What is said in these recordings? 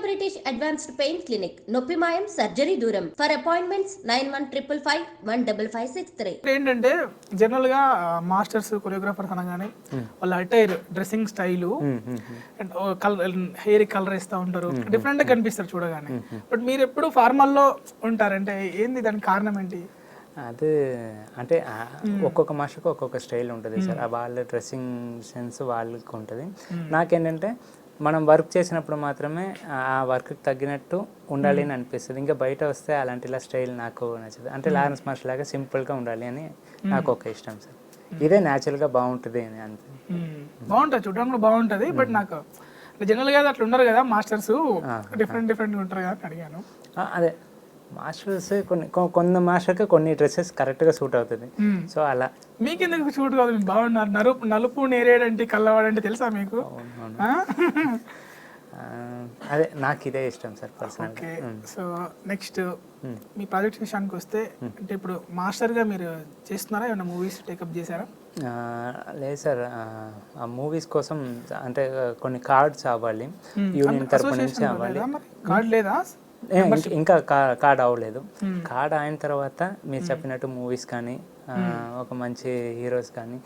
British advanced pain clinic, నొప్పి మాయం, surgery దూరం. For appointments 9155556563. ఏంటంటే జనరల్ గా మాస్టర్స్ కొరియోగ్రాఫర్స్ అనగానే వాళ్ళ attire dressing style hair colour వేస్తూ ఉంటారు, డిఫరెంట్ గా కనిపిస్తారు చూడగానే. బట్ మీరు ఎప్పుడు ఫార్మల్లో ఉంటారంటే ఏంది దానికి కారణం ఏంటి? అది అంటే ఒక్కొక్క మాస్టర్కి ఒక్కొక్క స్టైల్ ఉంటుంది సార్. వాళ్ళ డ్రెస్సింగ్ సెన్స్ వాళ్ళకి ఉంటుంది. నాకేంటంటే మనం వర్క్ చేసినప్పుడు మాత్రమే ఆ వర్క్కి తగ్గినట్టు ఉండాలి అని అనిపిస్తుంది. ఇంకా బయట వస్తే అలాంటి ఇలా స్టైల్ నాకు నచ్చదు. అంటే లారెన్స్ మాస్టర్ లాగా సింపుల్గా ఉండాలి అని నాకు ఒక ఇష్టం సార్. ఇదే న్యాచురల్గా బాగుంటుంది అని అంతే. బాగుంటుంది, చూడడానికి కూడా బాగుంటుంది. బట్ నాకు జనరల్గా అట్లా ఉండరు కదా మాస్టర్స్, డిఫరెంట్గా ఉంటారు కదా అని అడిగాను. అదే మాస్టర్స్ కొన్ని మాస్టర్కి కొన్ని డ్రెస్సెస్ కరెక్ట్గా సూట్ అవుతుంది. సో అలా మీకెందుకు షూట్ కాదు? బాగున్నారు. నలుపు నేరేడంటే కల్లవాడంటే తెలుసా మీకు? అదే నాకు ఇదే ఇష్టం sir personal. Okay, so next మీ ప్రాజెక్ట్ విషయానికి వస్తే, అంటే ఇప్పుడు మాస్టర్గా మీరు చేస్తున్నారా, ఏమైనా మూవీస్ టేకప్ చేశారా? లేదు సార్, ఆ మూవీస్ కోసం అంటే కొన్ని కార్డ్స్ అవ్వాలి, యూనియన్ తరపు నుంచి అవ్వాలి. కార్డ్ లేదా? ఇంకా కార్డ్ అవ్వలేదు. కార్డ్ అయిన తర్వాత మీరు చెప్పినట్టు మూవీస్ కానీ ఒక మంచి హీరోస్ కానీ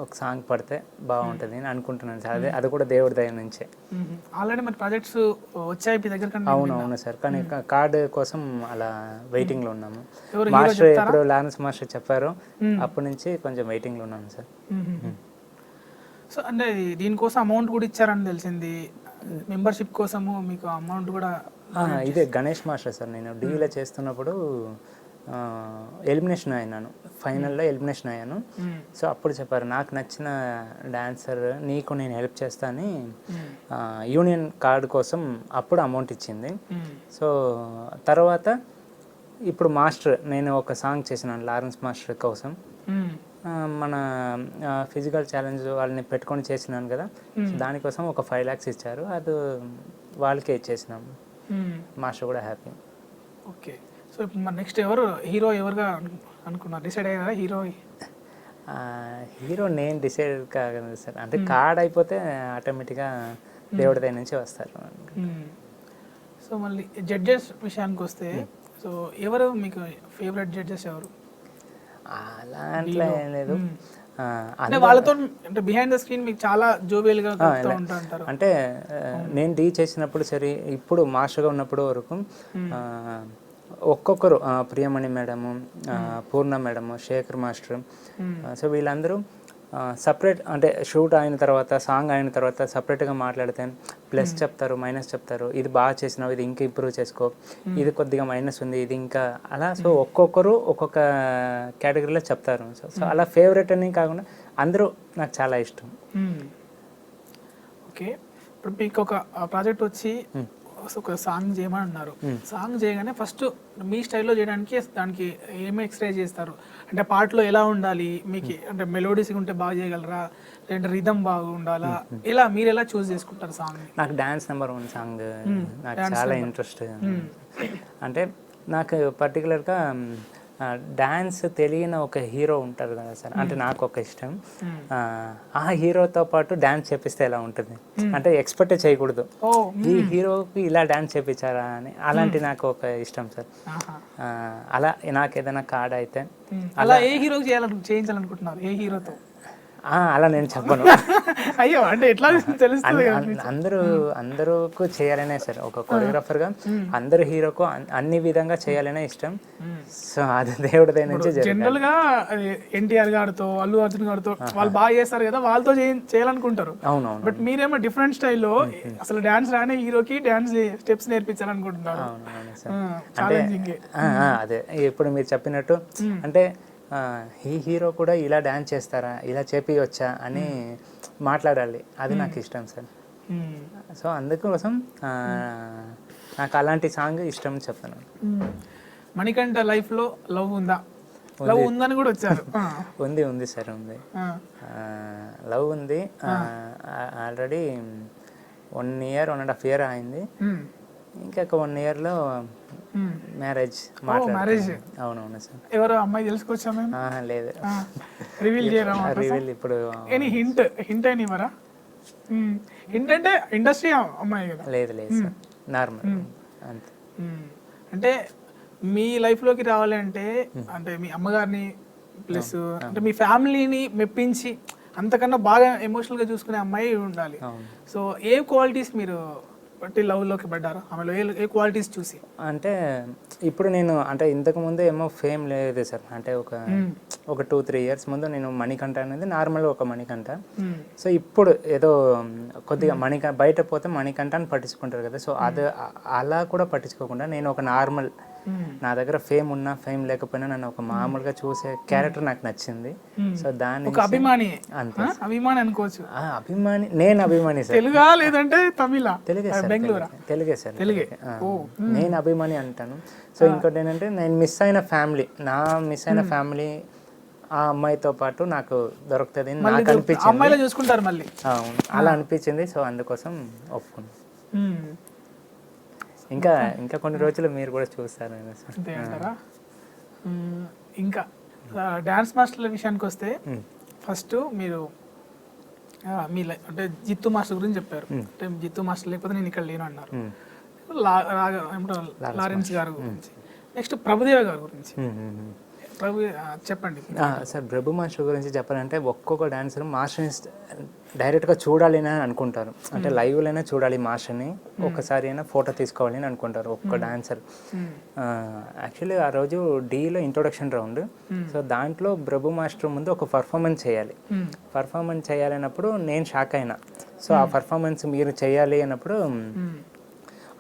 ఒక సాంగ్ పడితే బాగుంటుంది అని అనుకుంటున్నాను సార్. అది కూడా దేవుడి దయ నుంచే. ఆల్రెడీ మరి ప్రాజెక్ట్స్ వచ్చాయి మీ దగ్గర? అవును సార్, కానీ కార్డ్ కోసం అలా వెయిటింగ్లో ఉన్నాము. మాస్టర్ ఎప్పుడు లారెన్స్ మాస్టర్ చెప్పారో అప్పటి నుంచి కొంచెం వెయిటింగ్లో ఉన్నాను సార్. సో అంటే దీనికోసం అమౌంట్ కూడా ఇచ్చారని తెలిసింది. మెంబర్షిప్ కోసము మీకు అమౌంట్ కూడా? ఇదే గణేష్ మాస్టర్ సార్. నేను డీలో చేస్తున్నప్పుడు ఎలిమినేషన్ అయినాను, ఫైనల్లో ఎలిమినేషన్ అయ్యాను. సో అప్పుడు చెప్పారు నాకు నచ్చిన డాన్సర్ నీకు నేను హెల్ప్ చేస్తా అని యూనియన్ కార్డు కోసం అప్పుడు అమౌంట్ ఇచ్చింది. సో తర్వాత ఇప్పుడు మాస్టర్ నేను ఒక సాంగ్ చేసినాను లారెన్స్ మాస్టర్ కోసం. మన ఫిజికల్ ఛాలెంజ్ వాళ్ళని పెట్టుకొని చేసినాను కదా, దానికోసం ఒక 5 lakhs ఇచ్చారు. అది వాళ్ళకే ఇచ్చేసినాము. మాస్టర్ కూడా హ్యాపీ. ఓకే, సో ఇప్పుడు మరి నెక్స్ట్ ఎవరు హీరో ఎవరుగా అనుకున్నారు? డిసైడ్ అయ్యారా హీరో? హీరో నేను డిసైడ్ కాగలను సార్. అంటే కార్డ్ అయిపోతే ఆటోమేటిక్గా దేవుడి దగ్గర నుంచి వస్తారు. సో మళ్ళీ జడ్జెస్ విషయానికి వస్తే, సో ఎవరు మీకు ఫేవరెట్ జడ్జెస్ ఎవరు? అలా అట్లా ఏం లేదు. అంటే వాళ్ళతో అంటే బిహైండ్ ద స్క్రీన్ మీకు చాలా జోబియల్గా ఉంటారు. అంటే నేను డీ చేసినప్పుడు సరే, ఇప్పుడు మాస్టర్గా ఉన్నప్పుడు వరకు ఒక్కొక్కరు ప్రియమణి మేడము, పూర్ణ మేడము, శేఖర్ మాస్టర్, సో వీళ్ళందరూ సపరేట్ అంటే షూట్ అయిన తర్వాత సాంగ్ అయిన తర్వాత సపరేట్గా మాట్లాడితే ప్లస్ చెప్తారు, మైనస్ చెప్తారు. ఇది బాగా చేసినావు, ఇది ఇంకా ఇంప్రూవ్ చేసుకో, ఇది కొద్దిగా మైనస్ ఉంది, ఇది ఇంకా అలా. సో ఒక్కొక్కరు ఒక్కొక్క కేటగిరీలో చెప్తారు. సో అలా ఫేవరెట్ అని కాకుండా అందరూ నాకు చాలా ఇష్టం. ఓకే, ఇప్పుడు మీకు ఒక ప్రాజెక్ట్ వచ్చి ఒక సాంగ్ చేయమని అన్నారు. సాంగ్ చేయగానే ఫస్ట్ మీ స్టైల్లో చేయడానికి దానికి ఏమి ఎక్సర్సైజ్ చేస్తారు? అంటే పాటలో ఎలా ఉండాలి మీకు? అంటే మెలోడీస్ ఉంటే బాగా చేయగలరా, లేదంటే రిథమ్ బాగా ఉండాలా? ఇలా మీరు ఎలా చూస్ చేసుకుంటారు సాంగ్? నాకు డాన్స్ నెంబర్ 1 సాంగ్ నాకు చాలా ఇంట్రెస్ట్. అంటే నాకు పర్టికులర్గా డాన్స్ తెలియని ఒక హీరో ఉంటారు కదా సార్, అంటే నాకు ఒక ఇష్టం. ఆ హీరోతో పాటు డాన్స్ చేపిస్తే ఎలా ఉంటుంది, అంటే ఎక్స్పెక్ట్ చేయకూడదు ఈ హీరోకి ఇలా డాన్స్ చేపించారా అని. అలాంటి నాకు ఒక ఇష్టం సార్. అలా నాకు ఏదైనా కార్డ్ అయితే అలా ఏ హీరోకి చేయించాలనుకుంటున్నారు? ఏ హీరోతో? అలా నేను చెప్పను. అయ్యో, అంటే ఎట్లా తెలుస్తుంది? అందరూకు చేయాలనే సార్, ఒక కొరియోగ్రాఫర్గా అందరు హీరోకు అన్ని విధంగా చేయాలనే ఇష్టం. సో అది దేవుడి దగ్గర నుంచి. జనరల్ గా ఎన్టీఆర్ గారితో, అల్లు అర్జున్ గారితో వాళ్ళు బాగా చేస్తారు కదా, వాళ్ళతో చేయాలనుకుంటారు. అవునవును. బట్ మీరేమో డిఫరెంట్ స్టైల్లో అసలు డాన్స్ రానే హీరోకి డాన్స్ స్టెప్స్ నేర్పించాలనుకుంటున్నారు. అదే ఇప్పుడు మీరు చెప్పినట్టు, అంటే ఈ హీరో కూడా ఇలా డాన్స్ చేస్తారా, ఇలా చేపియొచ్చా అని మాట్లాడాలి. అది నాకు ఇష్టం సార్. సో అందుకోసం నాకు అలాంటి సాంగ్ ఇష్టం చెప్తాను. మణికంఠ లైఫ్లో లవ్ ఉందా? లవ్ ఉందని కూడా వచ్చారు. ఉంది సార్, ఉంది. లవ్ ఉంది. ఆల్రెడీ 1 year 1.5 year అయింది. ఇంకొక 1 yearలో మ్యారేజ్. అవునవును సార్. ఎవరో అమ్మాయి తెలుసుకోవచ్చా? లేదు, రివీల్ చేయరా? రివీల్ ఇప్పుడు హింట్ అయినా ఇవ్వరా? ఏంటంటే ఇండస్ట్రీ అమ్మాయి కదా. లేదు లేదు సార్, నార్మల్ అంతే. అంటే మీ లైఫ్లోకి రావాలి అంటే మీ అమ్మగారిని ప్లస్ అంటే మీ ఫ్యామిలీని మెప్పించి అంతకన్నా బాగా ఎమోషనల్గా చూసుకునే అమ్మాయి ఉండాలి. సో ఏ క్వాలిటీస్ మీరు బట్టి లవ్లోకి పడ్డారు ఆమెలో, ఏ క్వాలిటీస్ చూసి? అంటే ఇప్పుడు నేను అంటే ఇంతకు ముందు ఏమో ఫేమ్ లేదు సార్. అంటే ఒక 2-3 ఇయర్స్ ముందు నేను మణికంఠ అనేది నార్మల్గా ఒక మణికంఠ. సో ఇప్పుడు ఏదో కొద్దిగా బయట పోతే మణికంఠ అని పట్టించుకుంటారు కదా. సో అది అలా కూడా పట్టించుకోకుండా నేను ఒక నార్మల్, నా దగ్గర ఫేమ్ ఉన్నా ఫేమ్ లేకపోయినా నన్ను ఒక మామూలుగా చూసే క్యారెక్టర్ నాకు నచ్చింది. సో దాన్ని ఒక అభిమాని, అంతే అభిమాని అనుకోవచ్చు. అభిమాని, నేను అభిమాని సార్. తెలుగా లేదంటే తమిళ? తెలుగే సార్, తెలుగే సార్, తెలుగే. నేను అభిమాని అంటాను. సో ఇంకోటి ఏంటంటే నేను మిస్ అయిన ఫ్యామిలీ ఆ అమ్మాయితో పాటు నాకు దొరుకుతుంది నాకు అనిపించింది. అమ్మాయిలో చూసుకుంటారు మళ్ళీ, అలా అనిపించింది. సో అందుకోసం ఒప్పుకున్నాను. ఇంకా కొన్ని రోజులు మీరు కూడా చూస్తారు అంతే అంటారా? ఇంకా డ్యాన్స్ మాస్టర్ల విషయానికి వస్తే ఫస్ట్ మీరు మీ అంటే జిత్తు మాస్టర్ గురించి చెప్పారు. అంటే జిత్తు మాస్టర్ లేకపోతే నేను ఇక్కడ లేను అన్నారు. లారెన్స్ గారు గురించి, నెక్స్ట్ ప్రభుదేవ గారి గురించి చెప్పండి సార్. ప్రభు మాస్టర్ గురించి చెప్పాలంటే ఒక్కొక్క డాన్సర్ మాస్టర్ని డైరెక్ట్గా చూడాలి అని అనుకుంటారు. అంటే లైవ్లోనే చూడాలి మాస్టర్ని, ఒక్కసారి అయినా ఫోటో తీసుకోవాలి అని అనుకుంటారు ఒక్కొక్క డాన్సర్. యాక్చువల్లీ ఆ రోజు డీలో ఇంట్రొడక్షన్ రౌండ్. సో దాంట్లో ప్రభు మాస్టర్ ముందు ఒక పర్ఫార్మెన్స్ చేయాలన్నప్పుడు నేను షాక్ అయినా. సో ఆ పర్ఫార్మెన్స్ మీరు చేయాలి అన్నప్పుడు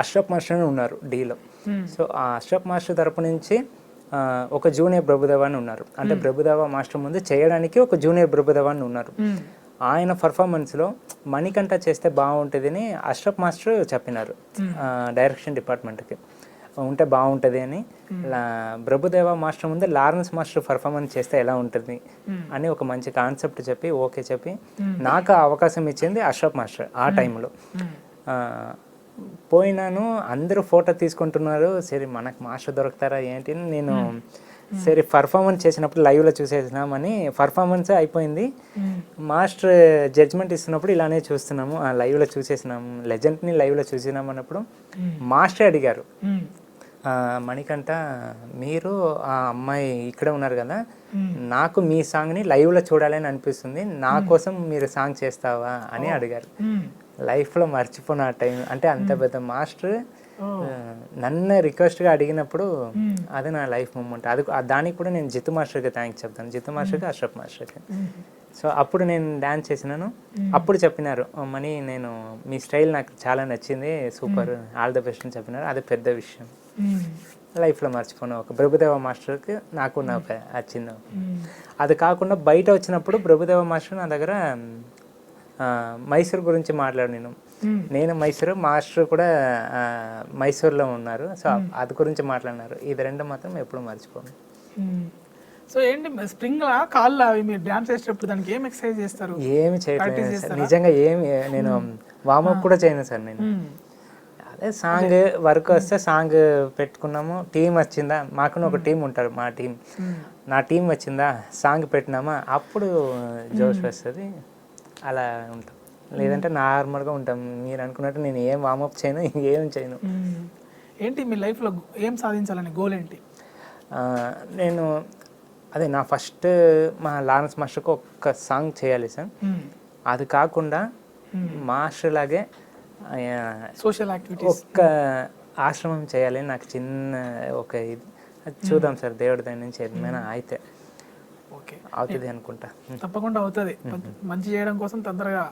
అష్రఫ్ మాస్టర్ అని ఉన్నారు డీలో. సో ఆ అష్రఫ్ మాస్టర్ తరపు నుంచి ఒక జూనియర్ ప్రభుదేవ అని ఉన్నారు. అంటే ప్రభుదేవ మాస్టర్ ముందు చేయడానికి ఒక జూనియర్ ప్రభుదేవ అని ఉన్నారు. ఆయన పర్ఫార్మెన్స్లో మణికంఠ చేస్తే బాగుంటుంది అని అష్రఫ్ మాస్టర్ చెప్పినారు డైరెక్షన్ డిపార్ట్మెంట్కి, ఉంటే బాగుంటుంది అని. ప్రభుదేవ మాస్టర్ ముందు లారెన్స్ మాస్టర్ పర్ఫార్మెన్స్ చేస్తే ఎలా ఉంటుంది అని ఒక మంచి కాన్సెప్ట్ చెప్పి ఓకే చెప్పి నాకు అవకాశం ఇచ్చింది అష్రఫ్ మాస్టర్. ఆ టైంలో పోయినాను, అందరూ ఫోటో తీసుకుంటున్నారు. సరే మనకు మాస్టర్ దొరుకుతారా ఏంటి, నేను సరే పర్ఫార్మెన్స్ చేసినప్పుడు లైవ్లో చూసేసినామని పర్ఫార్మెన్స్ అయిపోయింది. మాస్టర్ జడ్జ్మెంట్ ఇస్తున్నప్పుడు ఇలానే చూస్తున్నాము, లైవ్లో చూసేసినాము, లెజెండ్ని లైవ్లో చూసినాము అన్నప్పుడు మాస్టర్ అడిగారు, మణికంఠ మీరు ఆ అమ్మాయి ఇక్కడే ఉన్నారు కదా, నాకు మీ సాంగ్ని లైవ్లో చూడాలని అనిపిస్తుంది, నా కోసం మీరు సాంగ్ చేస్తావా అని అడిగారు. లైఫ్లో మర్చిపోయిన ఆ టైం. అంటే అంత పెద్ద మాస్టర్ నన్ను రిక్వెస్ట్గా అడిగినప్పుడు అది నా లైఫ్ మూమెంట్. అది దానికి కూడా నేను జిత్తు మాస్టర్కి థ్యాంక్స్ చెప్తాను, జిత్తు మాస్టర్కి అష్రఫ్ మాస్టర్కి. సో అప్పుడు నేను డ్యాన్స్ చేసినాను. అప్పుడు చెప్పినారు, మనీ నేను మీ స్టైల్ నాకు చాలా నచ్చింది, సూపర్, ఆల్ ద బెస్ట్ అని చెప్పినారు. అది పెద్ద విషయం. లైఫ్లో మర్చిపోయిన ఒక ప్రభుదేవ మాస్టర్కి నాకు వచ్చింది. అది కాకుండా బయట వచ్చినప్పుడు ప్రభుదేవ మాస్టర్ నా దగ్గర మైసూర్ గురించి మాట్లాడినాను. నేను మైసూరు, మాస్టర్ కూడా మైసూర్లో ఉన్నారు. సో అది గురించి మాట్లాడినారు. ఇది రెండు మాత్రం ఎప్పుడు మర్చిపోను. సో ఏంటి స్ప్రింగ్ కాళ్ళ మీరు డాన్స్ చేసేటప్పుడు దానికి ఏం ఎక్సర్సైజ్ చేస్తారు? ఏమి చేయట్లేదు సార్, నిజంగా ఏమి. నేను వార్మప్ కూడా చేయను సార్. నేను అదే సాంగ్ వర్క్ వస్తే సాంగ్ పెట్టుకున్నాము, టీం వచ్చిందా, మాకు ఒక టీం ఉంటారు, మా టీం, నా టీం వచ్చిందా, సాంగ్ పెట్టినామా, అప్పుడు జోష్ వస్తుంది, అలా ఉంటాం. లేదంటే నార్మల్గా ఉంటాం. మీరు అనుకున్నట్టు నేను ఏం వార్మప్ చేయను, ఏం చేయను. ఏంటి మీ లైఫ్లో ఏం సాధించాలని గోల్ ఏంటి? నేను అదే నా ఫస్ట్ మా లారెన్స్ మాస్టర్కి ఒక్క సాంగ్ చేయాలి సార్. అది కాకుండా మాస్టర్ లాగే సోషల్ యాక్టివిటీస్, ఒక్క ఆశ్రమం చేయాలి నాకు చిన్న ఒక ఇది. చూద్దాం సార్, దేవుడి దగ్గర నుంచి ఏమైనా అయితే అవుతుంది అనుకుంటా. తప్పకుండా అవుతుంది. మంచి చేయడం కోసం తొందరగా,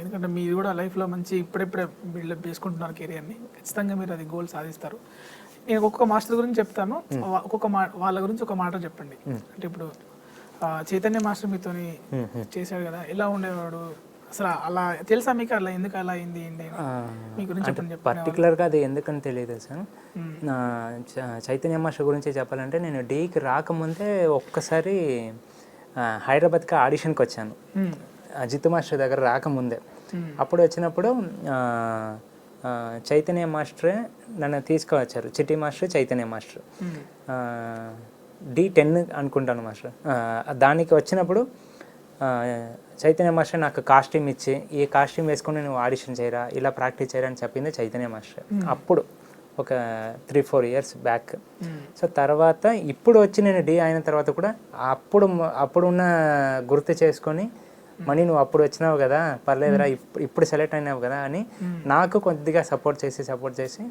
ఎందుకంటే మీరు కూడా లైఫ్లో మంచి ఇప్పుడిప్పుడే బిల్డప్ చేసుకుంటున్నారు కెరియర్ని, ఖచ్చితంగా మీరు అది గోల్ సాధిస్తారు. నేను ఒక్కొక్క మాస్టర్ గురించి చెప్తాను, ఒక్కొక్క వాళ్ళ గురించి ఒక మాట చెప్పండి. అంటే ఇప్పుడు చైతన్య మాస్టర్ మీతోని చేశాడు కదా, ఎలా ఉండేవాడు అసలు? అలా తెలుసా మీకు? అలా ఎందుకు అలా అయింది ఏంటి మీ గురించి చెప్పండి. పర్టికులర్గా అది ఎందుకని తెలియదు సార్. చైతన్య మాస్టర్ గురించి చెప్పాలంటే నేను డీకి రాకముందే ఒక్కసారి హైదరాబాద్కి ఆడిషన్కి వచ్చాను, జిత్తు మాస్టర్ దగ్గర రాకముందే. అప్పుడు వచ్చినప్పుడు చైతన్య మాస్టరే నన్ను తీసుకువచ్చారు, చిట్టి మాస్టర్, చైతన్య మాస్టర్. D10 అనుకుంటాను మాస్టర్. దానికి వచ్చినప్పుడు చైతన్య మాస్టర్ నాకు కాస్ట్యూమ్ ఇచ్చి ఈ కాస్ట్యూమ్ వేసుకొని నువ్వు ఆడిషన్ చేయరా, ఇలా ప్రాక్టీస్ చేయరా అని చెప్పింది చైతన్య మాస్టర్. అప్పుడు ఒక 3-4 ఇయర్స్ బ్యాక్. సో తర్వాత ఇప్పుడు వచ్చి నేను డి అయిన తర్వాత కూడా అప్పుడు ఉన్న గుర్తు చేసుకొని మనీ నువ్వు అప్పుడు వచ్చినావు కదా, పర్లేదురా ఇప్పుడు సెలెక్ట్ అయినావు కదా అని నాకు కొద్దిగా సపోర్ట్ చేసి